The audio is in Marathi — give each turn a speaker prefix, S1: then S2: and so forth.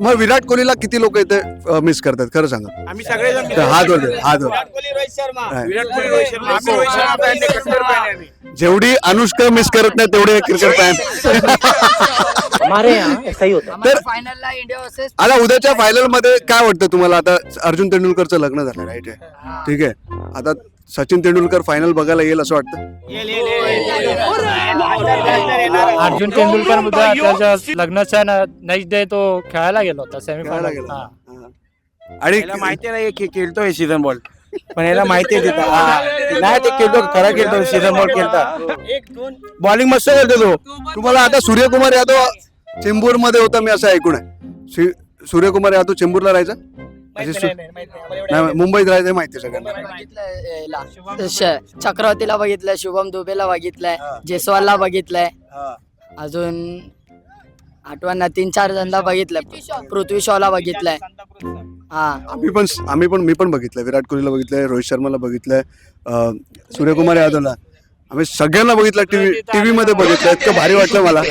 S1: मग विराट कोहलीला किती लोक इथे मिस करतात खरं सांगा?
S2: आम्ही सगळेजण
S1: हात वर दे, हात वर.
S2: विराट कोहली रोहित शर्मा
S1: नाही.
S2: विराट कोहली रोहित शर्मा आम्ही रोहित शर्मा fan आहे, कट्टर fan आहे आम्ही.
S1: जेवढी अनुष्का मिस करत नाही तेवढे क्रिकेट फॅन.
S3: हमारे यहाँ ऐसा ही होता है.
S1: तर
S4: फायनलला इंडिया वर्सेस
S1: आता उद्याच्या फायनल मध्ये काय वाटतं तुम्हाला? आता अर्जुन तेंडुलकरचं लग्न झालं राईट आहे, ठीक आहे. आता सचिन तेंडुलकर फायनल बघायला येईल असं वाटतं?
S2: येईल, येईल, येईल, येईल.
S5: अर्जुन तेंडुलकर मुद्दा त्याच्या लग्नाच्या नेक्स्ट डे तो खेळायला गेला होता
S1: खेळायला
S5: सेमीफायनल.
S1: गेला. हा. आणि
S2: याला माहिती नाही खेळतोय सीझन बॉल, पण याला माहिती आहे तिथं. नाही ते खेळतो, खरा खेळतो, सीझन बॉल खेळता. बॉलिंग मस्त खेळतो तो.
S1: तुम्हाला आता सूर्यकुमार यादव चेंबूर मध्ये होता मी असं ऐकून आहे. सूर्यकुमार यादव चेंबूरला राहायचा? नाही, मुंबईत राहायचं माहिती आहे सगळ्यांना.
S4: चक्रवर्तीला बघितलंय, शुभम दुबेला बघितलंय, जयस्वालला बघितलंय, अजून आठवण 3-4 जणला बघितलंय, पृथ्वी शॉला बघितलंय. हा
S1: मी पण बघितलंय. विराट कोहलीला बघितलंय, रोहित शर्माला बघितलंय, सूर्यकुमार यादवला. आम्ही सगळ्यांना बघितलं, टीव्ही मध्ये बघितलं. इतकं भारी वाटलं मला.